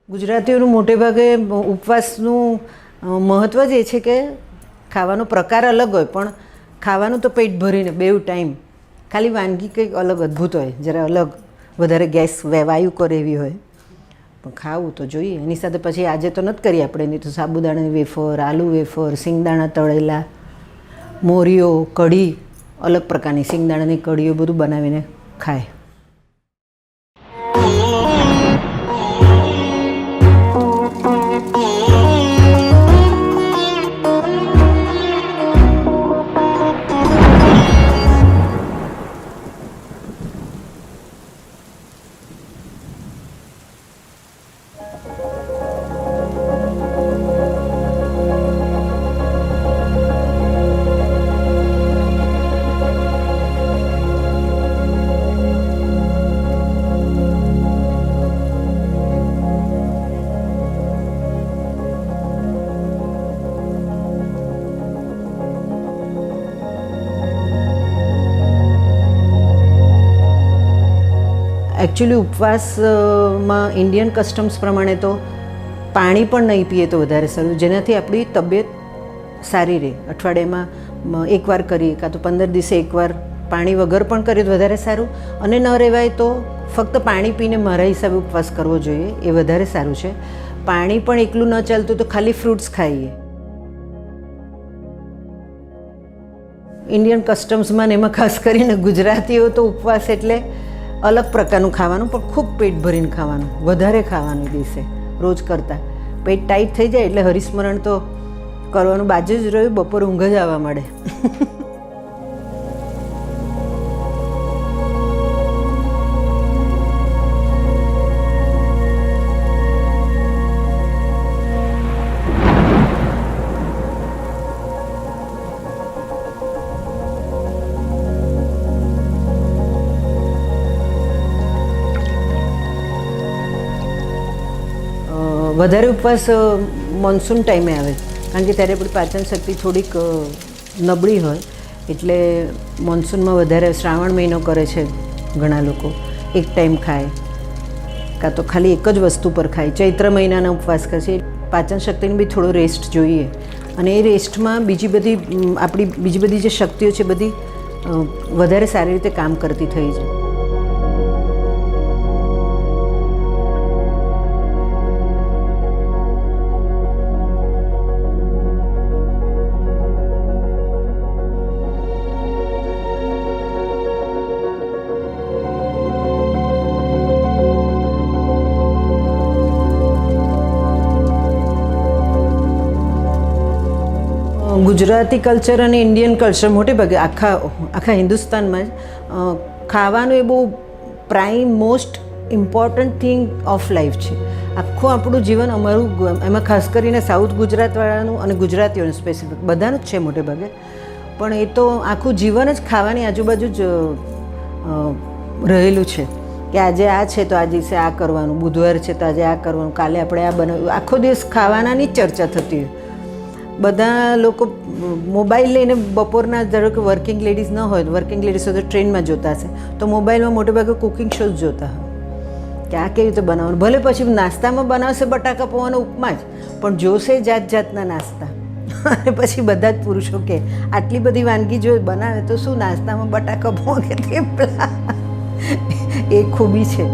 ગુજરાતીઓનું મોટે ભાગે ઉપવાસનું મહત્ત્વ જ એ છે કે ખાવાનો પ્રકાર અલગ હોય, પણ ખાવાનું તો પેટ ભરીને બેઉ ટાઈમ. ખાલી વાનગી કંઈક અલગ અદ્ભુત હોય, જરા અલગ વધારે ગેસ વાયુ કરે એવી હોય, પણ ખાવું તો જોઈએ. એની સાથે પછી આજે તો નથી કરીએ આપણે, નહીં તો સાબુદાણાની વેફર, આલુ વેફર, સિંગદાણા તળેલા, મોરીઓ, કઢી, અલગ પ્રકારની સિંગદાણાની કઢીઓ બધું બનાવીને ખાય. એકચ્યુઅલી ઉપવાસમાં ઇન્ડિયન કસ્ટમ્સ પ્રમાણે તો પાણી પણ નહીં પીએ તો વધારે સારું, જેનાથી આપણી તબિયત સારી રહે. અઠવાડિયામાં એકવાર કરીએ કાં તો 15 દિવસે એકવાર પાણી વગર પણ કરીએ તો વધારે સારું, અને ન રહેવાય તો ફક્ત પાણી પીને મારા હિસાબે ઉપવાસ કરવો જોઈએ, એ વધારે સારું છે. પાણી પણ એકલું ન ચાલતું તો ખાલી ફ્રૂટ્સ ખાઈએ. ઇન્ડિયન કસ્ટમ્સમાં ને એમાં ખાસ કરીને ગુજરાતીઓ તો ઉપવાસ એટલે અલગ પ્રકારનું ખાવાનું, પણ ખૂબ પેટ ભરીને ખાવાનું, વધારે ખાવાનું દિવસે રોજ કરતાં. પેટ ટાઈટ થઈ જાય એટલે હરિસ્મરણ તો કરવાનું બાજુ જ રહ્યું, બપોરે ઊંઘ જ આવવા માંડે. વધારે ઉપવાસ મોન્સૂન ટાઈમે આવે, કારણ કે ત્યારે આપણી પાચન શક્તિ થોડીક નબળી હોય, એટલે મોન્સૂનમાં વધારે શ્રાવણ મહિનો કરે છે ઘણા લોકો, એક ટાઈમ ખાય કાં તો ખાલી એક જ વસ્તુ પર ખાય. ચૈત્ર મહિનાના ઉપવાસ કરે છે. પાચન શક્તિને બી થોડો રેસ્ટ જોઈએ, અને એ રેસ્ટમાં બીજી બધી જે શક્તિઓ છે બધી વધારે સારી રીતે કામ કરતી થઈ જાય. ગુજરાતી કલ્ચર અને ઇન્ડિયન કલ્ચર મોટે ભાગે આખા હિન્દુસ્તાનમાં જ ખાવાનું એ બહુ prime most important thing of life છે. આખું આપણું જીવન અમારું, એમાં ખાસ કરીને સાઉથ ગુજરાતવાળાનું અને ગુજરાતીઓનું સ્પેસિફિક બધાનું જ છે મોટે ભાગે, પણ એ તો આખું જીવન જ ખાવાની આજુબાજુ જ રહેલું છે કે આજે આ છે તો આ દિવસે આ કરવાનું, બુધવાર છે તો આજે આ કરવાનું, કાલે આપણે આ બનાવ્યું. આખો દિવસ ખાવાનાની જ ચર્ચા થતી હોય. બધા લોકો મોબાઈલ લઈને બપોરના, ધારો કે વર્કિંગ લેડીઝ ન હોય, વર્કિંગ લેડીઝ હોય તો ટ્રેનમાં જોતા હશે, તો મોબાઈલમાં મોટે ભાગે કુકિંગ શોઝ જોતા હોય કે આ કેવી રીતે બનાવવાનું. ભલે પછી નાસ્તામાં બનાવશે બટાકા પૌવાનો ઉપમા જ, પણ જોશે જાત જાતના નાસ્તા. અને પછી બધા જ પુરુષો કે આટલી બધી વાનગી જો બનાવે તો શું નાસ્તામાં બટાકા પૌવા કે થેપલા. એ ખૂબી છે.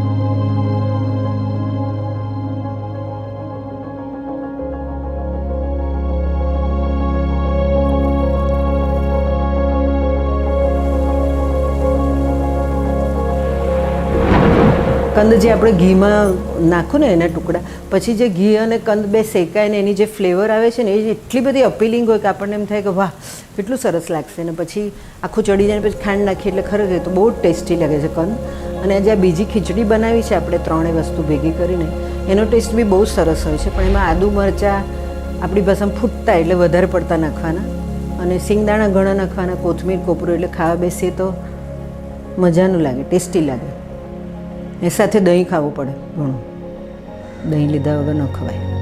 કંદ જે આપણે ઘીમાં નાખું ને એના ટુકડા, પછી જે ઘી અને કંદ બે શેકાય ને એની જે ફ્લેવર આવે છે ને, એ એટલી બધી અપીલિંગ હોય કે આપણને એમ થાય કે વાહ કેટલું સરસ લાગશે. ને પછી આખું ચડી જાય, પછી ખાંડ નાખીએ એટલે ખરેખર તો બહુ જ ટેસ્ટી લાગે છે કંદ. અને જે આ બીજી ખીચડી બનાવી છે આપણે ત્રણેય વસ્તુ ભેગી કરીને, એનો ટેસ્ટ બી બહુ સરસ હોય છે, પણ એમાં આદુ મરચાં આપણી ભાષામાં ફૂટતા એટલે વધારે પડતા નાખવાના, અને સિંગદાણા ઘણા નાખવાના, કોથમીર કોપરું, એટલે ખાવા બેસીએ તો મજાનું લાગે, ટેસ્ટી લાગે. એ સાથે દહીં ખાવું પડે ઘણું, દહીં લીધા વગર ન ખવાય.